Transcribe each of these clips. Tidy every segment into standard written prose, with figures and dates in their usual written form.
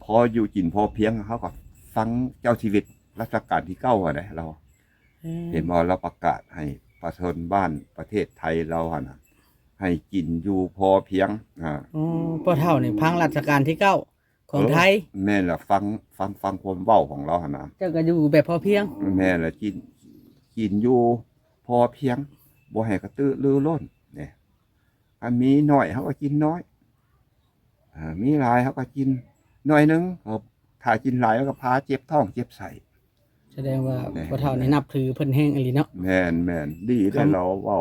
พออยู่กินพอเพียงเขาก็ฟังเจ้าชีวิตรัชกาลที่9อะนะเราเห็นบ่เราประกาศให้ประชาชนบ้านประเทศไทยเราหั่นน่ะให้กินอยู่พอเพียงพ่อเฒ่านี่พังรัชกาลที่9ของไทยแม่นล่ะฟังความเว้าของเราหั่นน่ะเจ้าก็อยู่แบบพอเพียงแม่นล่ะกินอยู่พอเพียงบ่ให้กระตือรือร้นเนี่ยถ้ามีน้อยเขาก็กินน้อยมีหลายเขาก็กินน้อยนึงถ้ากินหลายเขาก็พาเจ็บท้องเจ็บไส้แสดงว่าพ่อเฒ่านี่นับถือเพิ่นแฮงอีหลีเนาะแม่นดีได้เราเว้า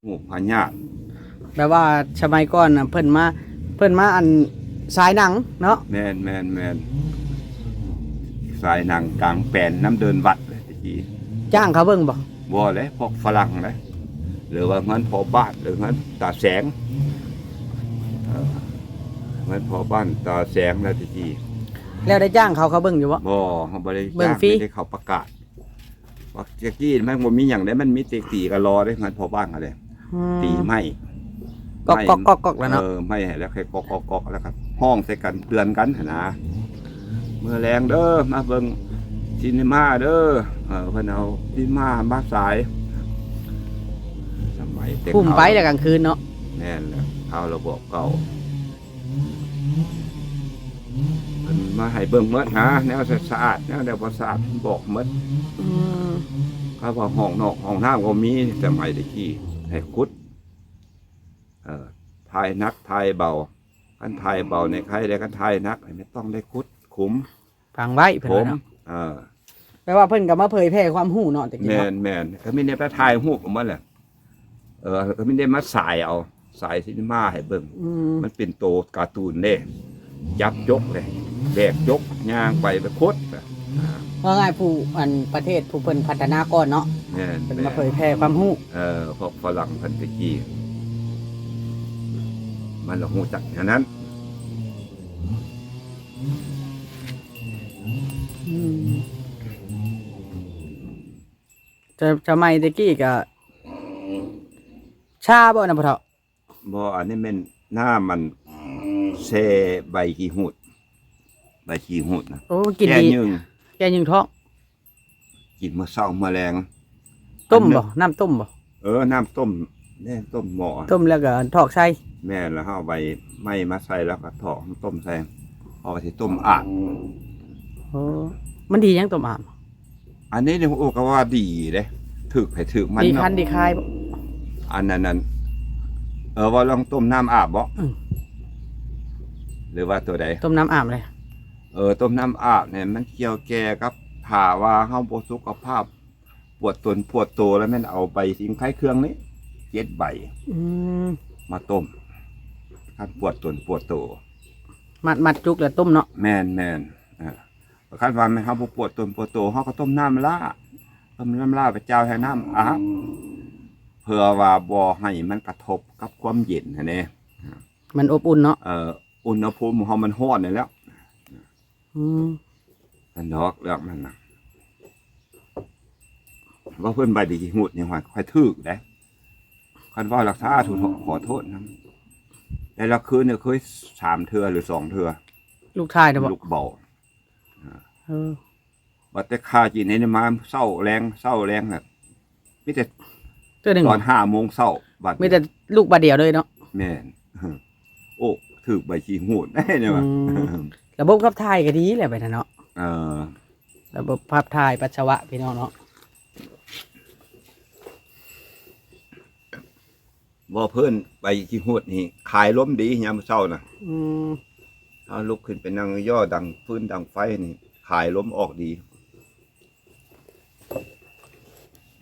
งูพญาแบบว่าสมัยก่อนน่ะเพิ่นมาอันสายหนังเนาะแม่นสายหนังกลางแปลนน้ำเดินวัดเลยตะกี้จ้างเขาเบิ่งบ่บ่เลยพวกฝรั่งเลยหรือว่าเงินพอบ้านหรือเงินตาแสงเงินพอบ้านตาแสงแล้วตะกี้แล้วได้จ้างเขาเบิ่งอยู่บ่บ่เขาบ่ได้เบิ่จ้างงฟรีไม่ได้เขาประกาศว่าตะกี้มันบ่มีหยังได้มันมีตีก็รอได้เงินพอบ้านอะไรตีไม้กอกแล้วเนาะไม่แล้วใครกอกแล้วครับห้องใส่กันเตือนกันนะเมื่อแรงเด้อมาเบิ่งซินีมาเด้อเพิ่นเอาซินีมาสายสมัยพุ่มไปแต่กลางคืนเนาะแม่นแหละเอาระบบเก่าเพิ่นมาให้เบิ่งหมดนะแนวสะอาดแนวบ่สะอาดบอกหมดเขาว่าห้องนอกห้องน้ำก็มีสมัยตะกี้ให้ขุดทายนักทายเบากันทายเบาในใครได้กันทายนักไม่ต้องได้ขุดขุมฟังไว้เพิ่นเนาะแปลว่าเพิ่นก็มาเผยแพร่ความรู้เนาะตะกี้แม่นก็ไม่ได้ไปถ่ายรูปออกมาแหละก็ไม่ได้มาสายเอาสายซินีมาให้เบิ่งมันเป็นโตการ์ตูนเด้ยับยกเลยแบกยกย่างไปโคตรว่าง่ายผู้ประเทศผู้เพิ่นพัฒนาก่อนเนาะแม่นเพิ่นมาเผยแพร่ความรู้พวกฝรั่งพันตะกี้มันละฮู้จักอย่างนั้นจะไม่ตะกี้ก็ชาบ่นะพ่อเฒ่าบ่อันนี้มันหน้ามันเซใบขี้หูดนะโอ้กินดีแกยึงท้องกินมื้อเช้ามื้อแลงต้มบ่น้ำต้มบ่น้ำต้มนี่ต้มหม้อต้มแล้วก็ทอกใส่แม่แล้วเฮาใบไม้มาใส่แล้วก็ทอกต้มใส่เอาไปสิต้มอาบมันดียังต้มอาบอันนี้เนี่ยโอ้ก็ว่าดีเด้ถึกมันดีคันดีคายบ่อันนั้นว่าลองต้มน้ำอาบบ่หรือว่าตัวใดต้มน้ำอาบเลยต้มน้ำอาบเนี่ยมันเกี่ยวแก่กับผ่าว่าเฮาบ่สุขภาพปวดตนปวดโตแล้วมันเอาใบสิงไข้เครื่องนี้7 ใบมาต้มคันปวดตนปวดโตมัดจุกแล้วต้มเนาะแม่นคันว่ามันเฮาบ่ปวดตนปวดโตเฮาก็ต้มน้ำลาไปเจ้าให้น้ำอาบเพื่อว่าบ่ให้มันกระทบกับความเย็นนั่นเองมันอบอุ่นเนาะอุณหภูมิของเฮามันร้อนนี่แล้วอันดอกเรื่องมันน่ะว่าเพิ่นใบดีหูดยังว่าค่อยถึกได้คันว่ารักษาถูกขอโทษนะแต่ละคืนเนี่ยเคย3 เทื่อหรือ2 เทื่อลูกชายนะบ่ลูกเบาบัดแต่ค่ากินนี่มาเช้าแรงน่ะมีแต่ตอน5 โมงเช้าบัดมีแต่ลูกบาดเดียวเลยเนาะแม่นโอ้ถึกใบขี้หูดได้เนี่ยว่ะระบบขับถ่ายก็ดีแหละไปนะเนาะระบบขับถ่ายปัสสาวะพี่น้องเนาะบ่เพิ่นไปขี้หูดนี่ขายล้มดียามเช้าน่ะเอาลุกขึ้นไปนั่งย่อดังฟืนดังไฟนี่ขายล้มออกดี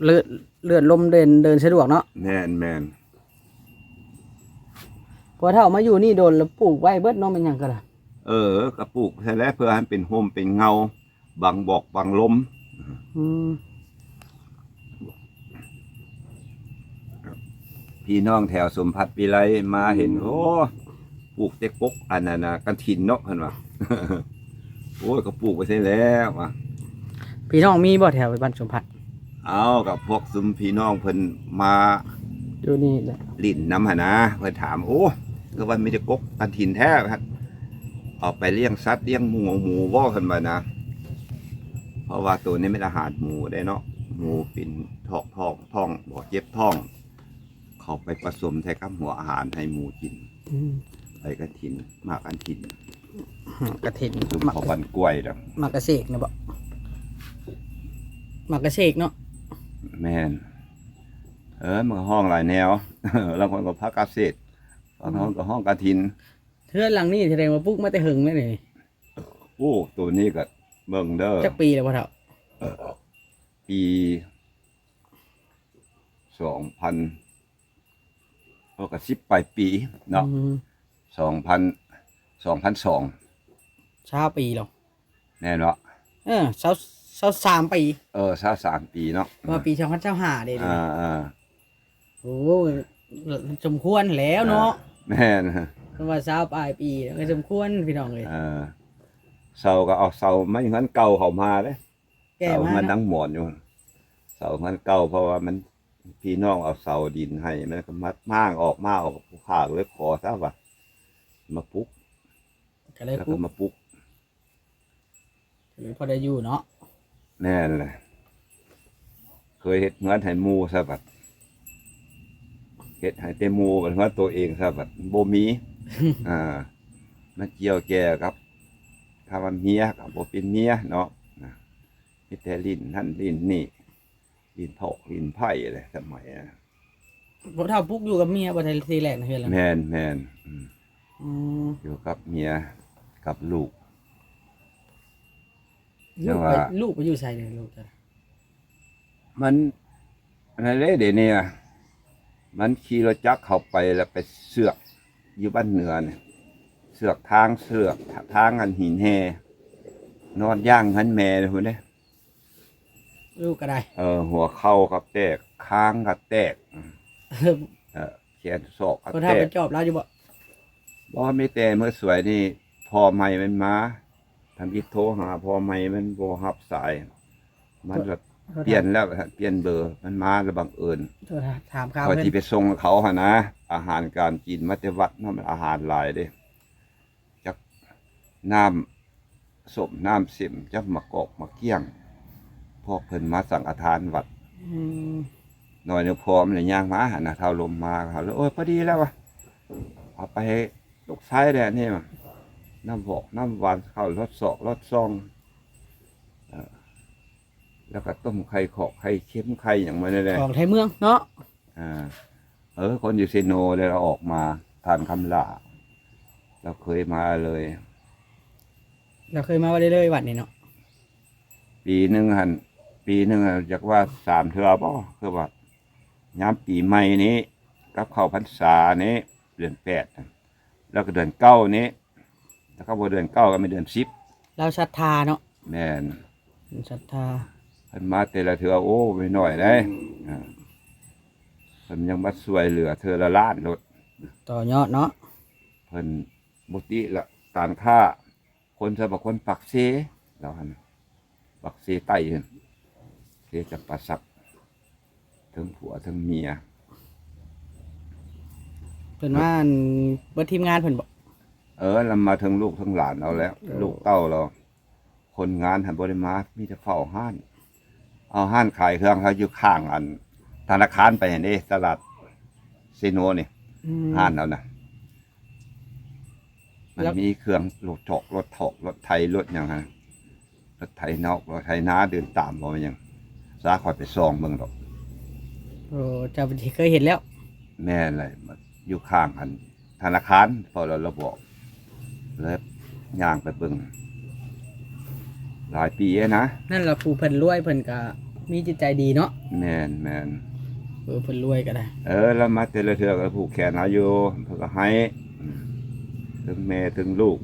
เลื่อนลมเดินสะดวกเนาะแม่นพอเท่ามาอยู่นี่โดนแล้วปลูกไว้เบิดเนาะมันหยังก็ล่ะกระปลูกใช่แล้วเพื่อให้เป็นโฮมเป็นเงาบังบอกบังลมพี่น้องแถวสมพัฒน์วิไลมาเห็นโอ้ปลูกเต็กปกอันนั้นนะกันถินเนาะเห็นป่ะโอ้ยก็ปลูกไปใช่แล้วว่ะพี่น้องมีบ่แถวบ้านสมพัฒน์ เอากับพวกซุมพี่น้องเพิ่นมา อยู่นี่แหละ ลิ้นน้ำหนนะเพิ่นถามโอ้ก็ว่ามีแต่กกกันถิ่นแท้ครับเอาไปเลี้ยงสัตว์เลี้ยงหมูบ่เพิ่นว่านะเพราะว่าตัวนี้เป็นอาหารหมูได้เนาะหมูเป็นท้องบ่เจ็บท้อง เขาไปผสมใส่กับหัวอาหารให้หมูกิน อืม ไปกระถินมากอันถิน กระถิน ซุม หมัก เขาบันกล้วยดอก หมักกระเสกนะบ่หมักกระเสกเนาะ แม่นมันก็ห้องหลายแนว แล้วคนก็พักเกษตรบางคนก็ห้องกระถิน เทือนหลังนี่แสดงว่าปลูกมาแต่หึงแม่นี่ โอ้ตัวนี้ก็เบิ่งเด้อ จักปีแล้วพ่อเฒ่า ปี2000ก็10ปลายปีเนาะ อืม 2002 20ปีแล้ว แน่เนาะ 23ปี 23ปีเนาะ ว่าปี2025เด้ อ่า โอ้สมควรแล้วเนาะ แม่น เพราะว่า20ปลายปีก็สมควรพี่น้องเอ้ย เสาก็เอาเสาไม่งั้นเก่าเข้ามาเด้ แก่ เสา มา มัน เนาะ ทั้งหมดอยู่เสามันเก่าเพราะว่ามันพี่น้องเอาเสาดินให้มันก็มัดม่างออกผู้ข้าก็เลยขอซะว่ามาปลุก ก็เลย แล้ว ปลู ก็ ก มาปลุก พอได้อยู่เนาะ แน่นเลยเคยเฮ็ดเงินให้หมู่ซะบัดเฮ็ดให้แต่หมู่บัดว่าตัวเองซะบัดบ่มี มันเกี่ยวแก่ครับถ้ามันเมียก็บ่เป็นเมียเนาะมีแต่ลิ้นนั่นลิ้นนี่ลิ้นเผาลิ้นไผ่อะไรสมัยนะ พ่อเฒ่าปลูกอยู่กับเมียบ่ทันทีแรกนะเฮือนแล้ว แม่นอืม อยู่กับเมียกับลูก ลูก แต่ว่า ลูกไปอยู่ไสเนี่ยลูกจ้ะ มันอะไรเดี๋ยวนี้มันขี่รถจักรเข้าไปแล้วไปเสือกอยู่บ้านเหนือเนี่ยเสือกทางอันหินแฮนอนย่างหันแม่เลยคนนี้ ลูกก็ได้ หัวเข่ากับแตกค้างกับแตกแขนศอกกับ พ่อ แต เฒ่าไป ก จอบแล้วอยู่บ่ บ่ไม่แต่เมื่อสวยนี่พอไม่มันมาทำอิทโทรหาพอไม่มันบ่รับสาย มันก็เปลี่ยนแล้วเปลี่ยนเบอร์มันมาแล้วบังเอิญ โทษถามข่าว พอ เพิ่น ที่ไปส่งเขาหะนะอาหารการกินมัตวัดนั่นมันอาหารหลายเด้จักน้ำสมน้ำเสียมจักมะกอกมะเกี้ยงพวกเพิ่นมาสั่งอาทานวัด อืม หน่อยเดียวพอมันเลยย่างมาหะนะเท่าลมมาเขาเลยโอ้ยพอดีแล้ววะเอาไปให้ลูกชายแดดนี่มาน้ำบอกน้ำหวานเข้ารสศอกรสซองแล้วก็ต้มไข่ขอกไข่เค็มไข่อย่างมันเลย ของไทยเมืองเนาะ คนอยู่เซโนเลยเราออกมาทานคำลาเราเคยมาเลย เราเคยมาว่าเรื่อยๆวัดนี่เนาะ ปีหนึ่งอยากว่า3 เทื่อป่ะคือว่าย้ำปีใหม่นี้กับเข้าพรรษานี้เดือน8นะแล้วก็เดือน9นี้แล้วก็พอเดือน9ก็ไม่เดือน10เราศรัทธาเนาะ แม่น ศรัทธา เพิ่นมาแต่ละเทื่อโอ้ไปหน่อยได้เพิ่นยังมาสวยเหลือเทื่อละล้านรถ ต่อยอดเนาะ เพิ่นบุติละการค่าคนสำหรับคนปักเซเราหันปักเซใต้เห็นเซจะประสักทั้งผัวทั้งเมีย เพิ่นว่าอันเบิดทีมงานเพิ่นบอก เรามาทั้งลูกทั้งหลานเราแล้ว ลูกเต้าเรา คนงานหันบริมามีแต่เฝ้าห้าน เอาห้านขายเครื่องเขาอยู่ข้างอันธนาคารไปเห็นตลาดเซโนนี่ ห้านเรานะมันมีเครื่องรถถกรถไทยรถอย่างฮะรถไทยนอกรถไทยน้าเดินตามบ่อย่างสาคอยไปซองเบิ่งดอก โอ้เจ้าที่เคยเห็นแล้ว แม่อะไรมันอยู่ข้างอันธนาคารพอเราบอกแล้วย่างไปเบิ่งหลายปีแล้วนะ นั่นล่ะผู้เพิ่นรวยเพิ่นก็มีจิตใจดีเนาะ แม่น เพิ่นรวยก็ได้ แล้วมาแต่ละเทือกก็ผูกแขนเอาอยู่เพิ่นก็ให้ถึงแม่ถึงลูก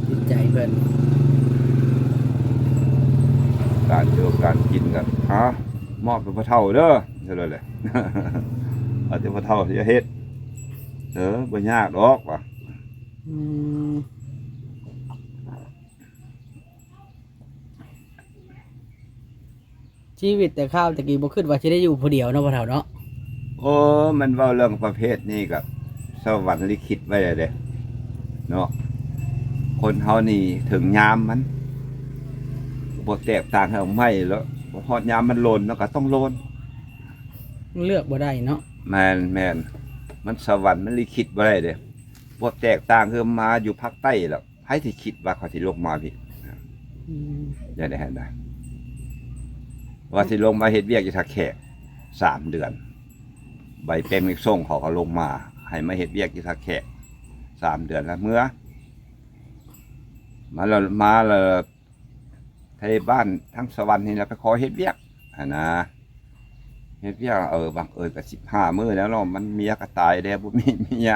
จิตใจเพิ่น การเจอการกินกันมอบเป็นพระเท่าเด้อเท่านั้นแหละ เอาแต่พระเท่าที่จะเฮ็ดบ่ยากดอกว่ะ อืม ชีวิตแต่ข้าวตะกี้บ่คิดว่าสิได้อยู่ผู้เดียวเนาะพ่อเฒ่าเนาะ โอ้มันเว้าเรื่องประเภทนี้ก็สวรรค์ลิขิตไว้แล้วเด้เนาะคนเฮานี่ถึงยามมันบ่แตกต่างกันไม่แล้วบ่ฮอดยามมันโลนเนาะก็ต้องโลน เลือกบ่ได้เนาะ แม่นมันสวรรค์มันลิขิตบ่ได้เด้บ่แตกต่างคือมาอยู่ภาคใต้แล้วไผสิคิดว่าเขาสิลงมาพี่ อืม อย่าได้เห็นได้ว่าสิลงมาเฮ็ดเวียกอยู่ท่าแขก3 เดือน ใบเต็มอีกส่งเขาก็ลงมาให้มาเฮ็ดเวียกอยู่ท่าแขก3 เดือนแล้วเมื่อมาแล้วไทยบ้านทั้งสวรรค์นี่แหละไปขอเฮ็ดเวียกนะเฮ็ดเวียกบังเอิญก็15 มื้อแล้วเนาะมันเมียก็ตายแล้วบ่มีเมีย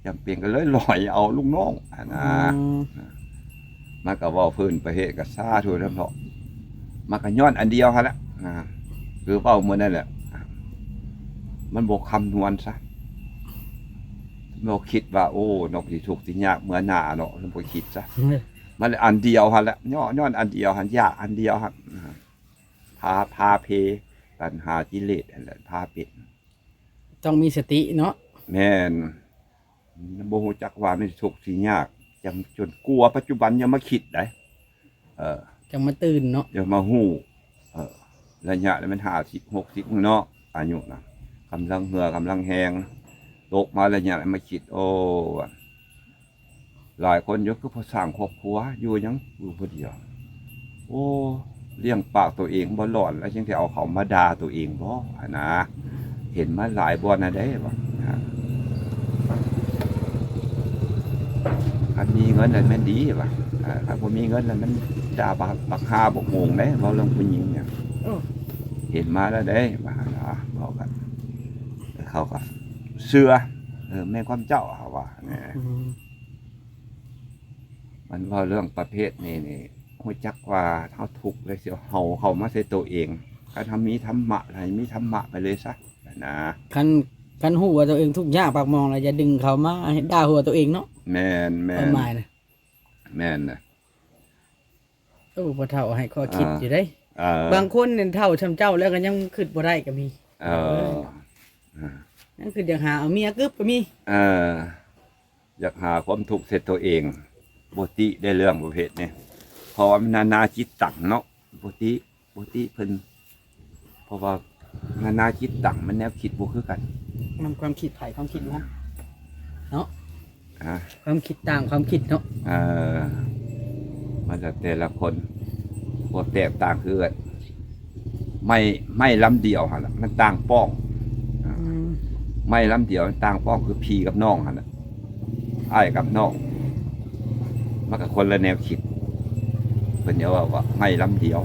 จำเป็นก็เลยลอยเอาลูกน้องนะ อืม มันก็เว้าพื้นประเทศก็ซาทั่วทั้งเนาะมันก็ย้อนอันเดียวหั่นแหละคือเว้ามื้อนั่นแหละมันบ่คำนวณซะบ่คิดว่าโอ้นกสิทุกข์สิยากเมื่อหน้าเนาะมันบ่คิดซะมันอันเดียวหั่นแหละย้อนอันเดียวหั่นยากอันเดียวหั่นพาเพปัญหากิเลสนั่นแหละพาเป็น ต้องมีสติเนาะ แม่นบ่ฮู้จักว่ามันสิทุกข์สิยากจนกลัวปัจจุบันยังมาคิดได้จังมาตื่นเนาะ เดี๋ยวมาหู้ระยะมัน50 60เนาะอายุนะกำลังเหือกำลังแหงตกมาระยะมาคิดโอ้หลายคนยกคือพอสร้างครอบครัวอยู่ยังอยู่ผู้เดียวโอ้เลี้ยงปากตัวเองบ่รอดแล้วยังสิเอาเขามาด่าตัวเองบ่นะเห็นมาหลายบ่น่ะได้บ่คันมีเงินนั่นมันดีป่ะถ้าบ่มีเงินนั่นมันด่าบักฮาบ่โงงเด้เว้าเรื่องผู้หญิงเนี่ยเห็นมาแล้วเด้ว่าบอกกันเขาก็เชื่อแม่ความเจ้าเขาว่าเนี่ย อืม มันเว้าเรื่องประเภทนี้นี่ฮู้จักว่าเฮาทุกข์เลยสิเฮาเข้ามาใส่ตัวเองถ้าทำมีธรรมะให้มีธรรมะไปเลยซะนะ คันฮู้ว่าตัวเองทุกข์ยากปากมองแล้วอย่าดึงเขามาให้ด่าหัวตัวเองเนาะ แม่น ประมาณน่ะ แม่นน่ะ โอ้บ่เฒ่าให้ข้อคิดอยู่เด้ บา บางคนเนี่ยเฒ่าชำเจ้าแล้วก็ยังคิดบ่ได้ก็มี นั่นคืออยากหาเอาเมียกึบก็มี อยากหาความทุกข์เสร็จตัวเองบ่ติได้เรื่องประเภทนี้เพราะว่ามันนานาจิตตังเนาะบ่ติเพิ่นเพราะว่านานาจิตตังมันแนวคิดบ่คือกัน มันความคิดไผความคิดมันเนาะ อ่า ความคิดต่างความคิดเนาะ มันจะแต่ละคนบ่แตกต่างคือกันไม่ลำเดียวหั่นล่ะมันต่างป้องไม่ลำเดียวมันต่างป้องคือพี่กับน้องหั่นน่ะอ้ายกับน้องมันก็คนละแนวคิดเพิ่นจะว่าไม่ลำเดียว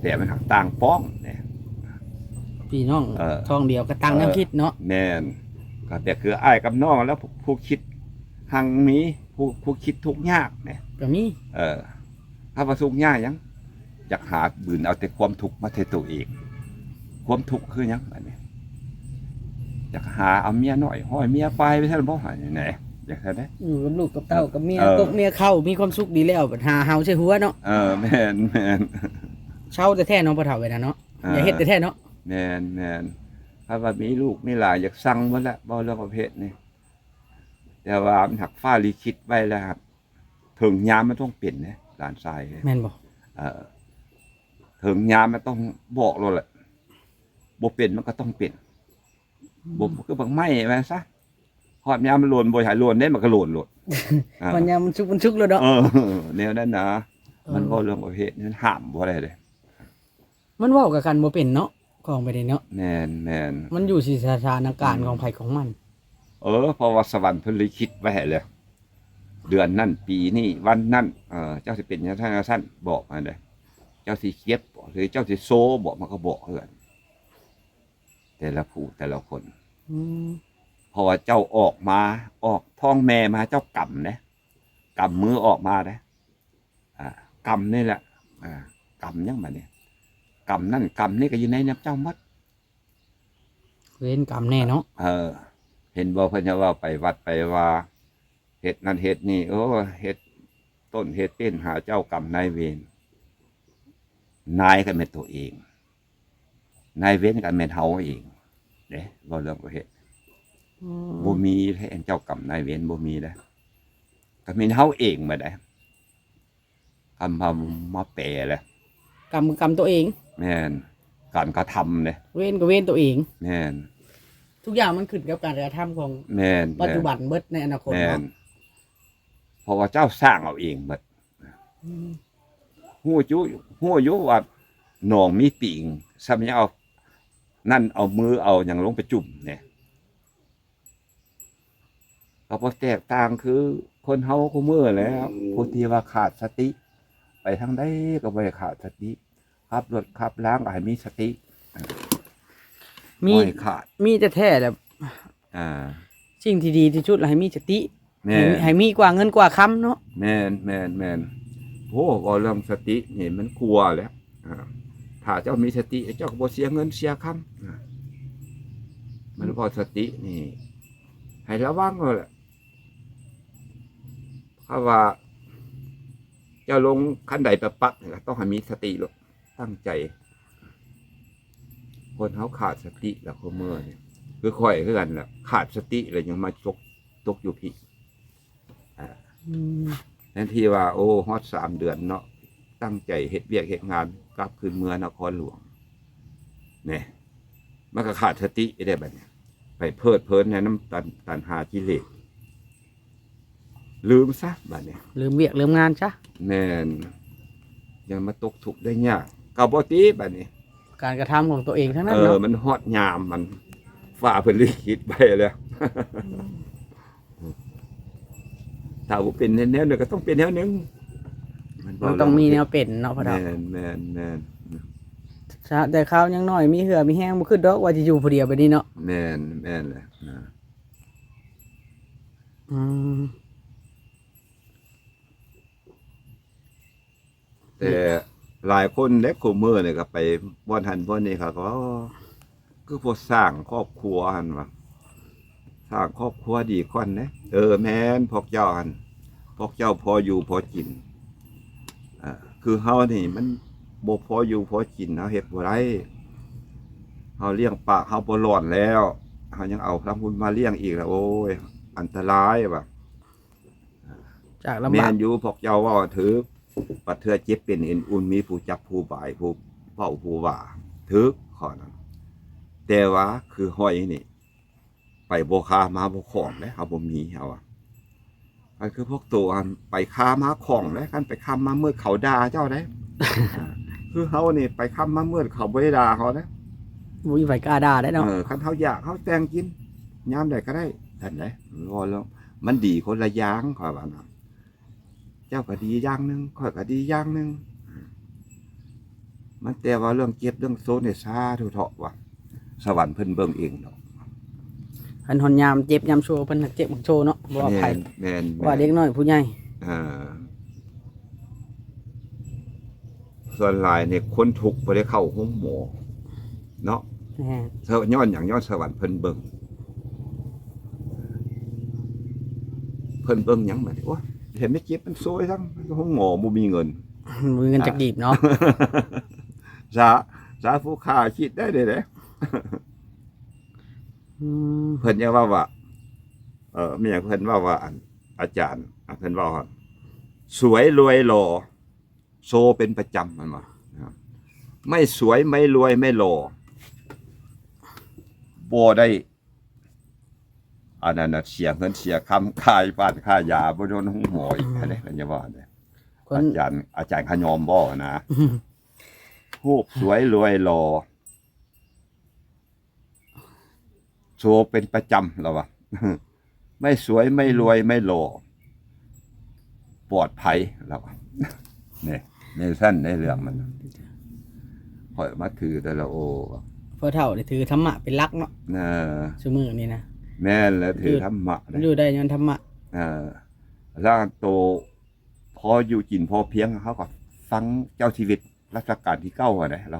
แต่มันหักต่างป้องเนี่ย พี่น้องท้องเดียวก็ต่างแนวคิดเนาะ แม่นก็แต่คืออ้ายกับน้องแล้วผู้คิดหังมีผู้คิดทุกข์ยากเนี่ย ก็มี ถ้าว่าทุกข์ยากหยังอยากหาบืนเอาแต่ความทุกข์มาเทตัวเองความทุกข์คือหยังอันนี้อยากหาเอาเมียหน่อยห้อยเมียไปซั่นบ่หาไหนอยากซั่นได้ อยู่กับลูกกับเต้ากับเมียตกเมียเข้ามีความสุขดีแล้วบัดหาเฮาใส่หัวเนาะ แม่น เช่าแต่แท้เนาะพ่อเฒ่าไว้นะเนาะอย่าเฮ็ดแต่แท้เนาะ แม่นถ้าว่ามีลูกมีหลานอยากสั่งหมดละบ่เรื่องประเภทนี้แต่ว่ามันหักฟ้าลิขิตไว้แล้วครับถึงยามมันต้องเป็นนะหลานชาย แม่นบ่ ถึงยามมันต้องบอกเลยแหละบ่เป็นมันก็ต้องเป็นบ่คือบางไม้แม่ซะฮอดยามมันหล่นบ่ให้หล่นได้มันก็หล่น มันยามมันชุกแล้วเนาะ แนวนั้นนะมันก็เรื่องประเภทนี้มันห้ามบ่ได้เลย มันเว้ากับกันบ่เป็นเนาะของไปนี่เนาะ แม่น มันอยู่ที่สถานการณ์ของไผของมัน เพราะว่าสวรรค์เพิ่นลิขิตไว้ให้เลยเดือนนั้นปีนี้วันนั้นเจ้าสิเป็นอย่างท่านบอกมาเลยเจ้าสิเก็บหรือเจ้าสิโซบอกมันก็บอกเฮือนแต่ละผู้แต่ละคนเพราะว่าเจ้าออกท้องแม่มาเจ้ากำนะกำมือออกมานะกำนี่แหละกำยังมาเนี่ยกำนั่นกำนี่ก็อยู่ในน้ำเจ้ามัด เว้นกรรมแน่เนาะ เห็นบ่เพิ่นจะว่าไปวัดไปว่าเฮ็ดนั่นเฮ็ดนี่เฮ็ดต้นเฮ็ดเต้นหาเจ้ากรรมนายเวรนายก็เป็นตัวเอง นายเว้นกันแม่นเฮาเองเด้บ่เรื่องประเฮ็ดบ่มีให้เจ้ากรรมนายเวรบ่มีเด้อก็แม่นเฮาเองมาได้คำมาแปลแหละ กรรมตัวเอง แม่นการกระทำเด้ เว้นก็เว้นตัวเอง แม่น ทุกอย่างมันขึ้นกับการกระทำของ แม่น ปัจจุบันเบิดในอนาคต แม่น เนาะ เพราะว่าเจ้าสร้างเอาเองหมดฮู้อยู่ว่าหนองมีปิงซ้ำยังเอานั่นเอามือเอาหยังลงไปจุ่มเนี่ยก็บ่แตกต่างคือคนเฮาคู่มือแหล้วผู้ที่ว่าขาดสติ ไปทางใดก็บ่ได้ขาดสติขับรถขับล้างก็ให้มีสติ มี บ่ให้ขาด มีแต่แท้ๆแบบ อ่า สิ่งที่ดีที่สุดให้มีสติ แม่น ให้มีกว่าเงินกว่าคำเนาะ แม่นโอ้ก็เรื่องสตินี่มันกลัวแหล้วถ้าเจ้ามีสติเจ้าก็บ่เสียเงินเสียคำมันพอสตินี่ ให้ระวังเลยแหละเพราะว่าเจ้าลงขั้นใดไปปักเนี่ยต้องให้มีสติหรอกตั้งใจ คนเขาขาดสติแล้วเขาเมื่อเนี่ยคือค่อยคือกันแหละขาดสติเลยยังมาตกอยู่พี่นั่นที่ว่า โอ้ฮอด3 เดือนเนาะตั้งใจเฮ็ดเวียกเฮ็ดงานกลับคืนเมืองนครหลวงเนี่ยมันก็ขาดสติได้แบบนี้ไปเพิดเพลินในน้ำตันหากิเลสลืมซะแบบนี้ ลืมเวียกลืมงานจ้ะ แม่นยังมาตกทุกข์ได้ยากกับบ่ตีแบบนี้ การกระทำของตัวเองทั้งนั้นเนาะ มันฮอดยามมันฝ่าเพิ่นลิขิตไปแล้ว ถ้าบ่เป็นแนวนึงก็ต้องเป็นแนวนึง มันต้องมีแนวเป็นเนาะพ่อดาว แม่น แต่ข้าวยังน้อยมีเหือมีแห้งบ่ขึ้นดอกว่าจะอยู่ผู้เดียวไปนี่เนาะ แม่นเลยนะ อืม แต่หลายคนเล็กคู่มือเนี่ยก็ไปบ่อนหันบ่อนนี้เขาก็ว่าคือพวกสร้างครอบครัวหั่นว่าสร้างครอบครัวดีก่อนนะแม่นพวกเจ้าหั่นพวกเจ้าพออยู่พอกินคือเฮานี่มันบ่พออยู่พอกินเฮาเฮ็ดบ่ได้เฮาเลี้ยงปากเฮาบ่รอดแล้วเฮายังเอาทำบุญมาเลี้ยงอีกแล้วโอ้ยอันตรายว่ะ จากลำ แม่ บาก นอยู่พวกเจ้าว่าถือปัดเทือเจ็บเป็นเอ็นอุ่นมีผู้จับผู้บ่ายผู้เฝ้าผู้ว่าถือข้อนั้นแต่ว่าคือห้อยนี่ ไปโบคามาโบของเลยเขาบ่มีเอาอันคือพวกตัวอันไปคามาของเลยกันไปคำมาเมื่อเขาด่าเจ้าได้ คือเขานี่ไปคำมาเมื่อเขาบ่ได้ด่าเขานะ บ่มีไฟกล้าด่าได้เนาะ คันเขาอยากเขาแต่งกินยามใดก็ได้ท่านได้รอแล้วมันดีคนละอย่างขอยว่านะเจ้าก็ดีอย่างหนึงข่อยก็ดีอย่างหนึงมันแต่ว่าเรื่องเจ็บเรื่องโซเนี่ยซาทุเถาะว่ะสวรรค์เพิ่นเบิ่งเองดอก หันหอนยามเจ็บยามโชว์เพิ่นน่ะเจ็บบักโชว์เนาะบ่ว่าไผ แม่น ว่าเด็กน้อยผู้ใหญ่ ส่วนหลายเนี่ยคนทุกข์บ่ได้เข้าห้องหมอเนาะ แม่น เธอย้อนอย่างย้อนสวรรค์เพิ่นเบิ่งหยังบัดนี้โอ้ยเห็นไม่เจ็บมันซวยทั้งห้องหมอบ่มีเงิน มือเงินจักดีบเนาะ สาผู้ค้าคิดได้เด้เด้ อืม เพิ่นยังว่าเมียเพิ่นว่าอันอาจารย์เพิ่นว่าสวยรวยหล่อโซเป็นประจำมันว่าไม่สวยไม่รวยไม่หล่อบ่ได้อันนั้นน่ะเสียเงินเสียคำค่าบ้านค่ายาบ่โดนห้องหมออีกอันนี้เพิ่นจะว่าเนี่ย คน อาจารย์ขยอมบ่นะรูปสวยรวยหล่อโซเป็นประจำแล้ววะ ไม่สวยไม่รวยไม่หล่อปลอดภัยแล้ววะ เนี่ยในสั้นในเรื่องมันคอยมาถือแต่ละโอ พ่อเฒ่านี่ถือธรรมะเป็นหลักเนาะ เออ ซุมื้อนี้นะ แม่นแล้วถือธรรมะ มันอยู่ได้ย้อนธรรมะ ร่างโตพออยู่กินพอเพียงเขาก็ฟังเจ้าชีวิตรัชกาลที่9อ่ะนะเรา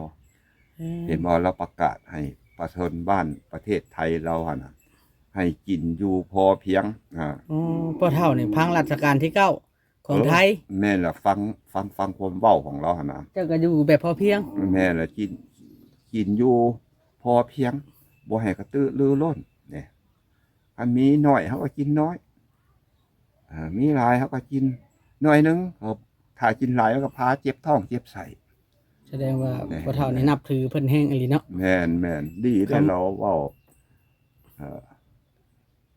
เห็นบ่เราประกาศให้ประชาชนบ้านประเทศไทยเราหั่นน่ะให้กินอยู่พอเพียงอ๋อพ่อเฒ่านี่พังรัชกาลที่9ของไทย แม่นล่ะฟังความเว้าของเราหั่นน่ะ เจ้าก็อยู่แบบพอเพียง แม่นล่ะ กินอยู่พอเพียงบ่ให้กระตือรือร้นเนี่ยอันมีน้อยเขาก็กินน้อยมีหลายเขาก็กินน้อยนึงถ้ากินหลายเขาก็พาเจ็บท้องเจ็บไส้ แสดงว่าพ่อเฒ่านี่นับถือเพิ่นแฮงอีหลีเนาะแม่นดีแต่เราเว้า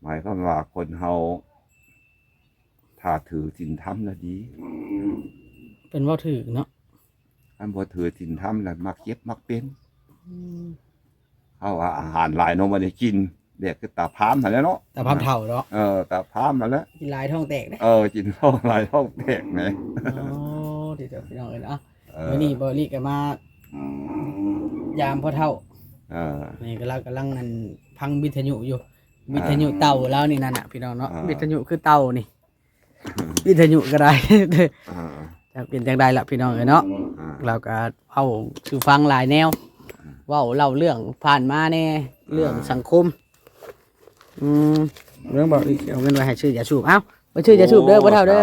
หมายความว่าคนเฮาถ้าถือศีลธรรมแล้วดี เพิ่นเว้าถูกเนาะ อันบ่ถือศีลธรรมแล้วมักเจ็บมักเป็นเอาว่าอาหารหลายเนาะบ่ได้กินเด็กคือตาพามนั่นแหละเนาะ แต่พามเฒ่าเนาะ ตาพามนั่นแหละ กินหลายท้องแตกเด้ กินท้องหลายท้องแตกแหม โอ้เดี๋ยวพี่น้องเอ้ยเนาะมื้อนี้บ่ลีก็มายามพ่อเฒ่านี่ก็เรากำลังนั่นพังวิทยุอยู่วิทยุเต่าแล้วนี่นั่นน่ะพี่น้องเนาะวิทยุคือเต่านี่วิทยุก็ได้จะเป็นจังได๋ล่ะพี่น้องเอ้ยเนาะเราก็เอาคือฟังหลายแนวเว้าเล่าเรื่องผ่านมาแน่เรื่องสังคมเรื่องบอกอีกเอาเงินไว้ให้ชื่อยาสูบเอ้าไปชื่อยาสูบเด้อพ่อเฒ่าเด้อ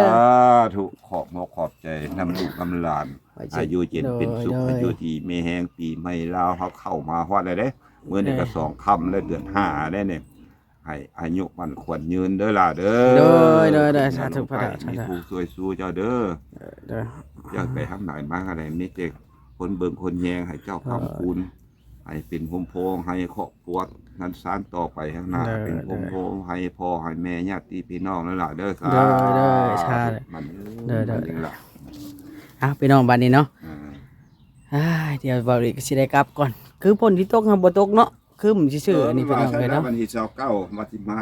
ถูกขอบใจนำลูกนำหลานอายุเย็นเป็นสุขอายุที่ไม่แห้งปีใหม่ลาวเขาเข้ามาฮอดได้เด้มื้อนี้ก็2ค่ำแล้วเดือน5ได้เนี่ยให้อายุมันควรยืนเด้อล่ะเด้อเด้อสาธุพระเจ้ามีผู้ช่วยสู้เจ้าเด้ออยากไปทางไหนมาอะไรนี่เด็กคนเบิ่งคนแยงให้เจ้าคำคุณให้เป็นพมโพงให้ครอบครัวนั้นสานต่อไปข้างหน้าเป็นพมโพงให้พ่อให้แม่ญาติพี่น้องนั่นล่ะเด้อสามันเด้อล่ะพี่น้องบัดนี้เนาะเดี๋ยวบ่อีกสิได้กลับก่อนคือฝนที่ตกบ่ตกเนาะคือมันซื่อๆอันนี้พี่น้องเอ้ยเนาะวันที่29มา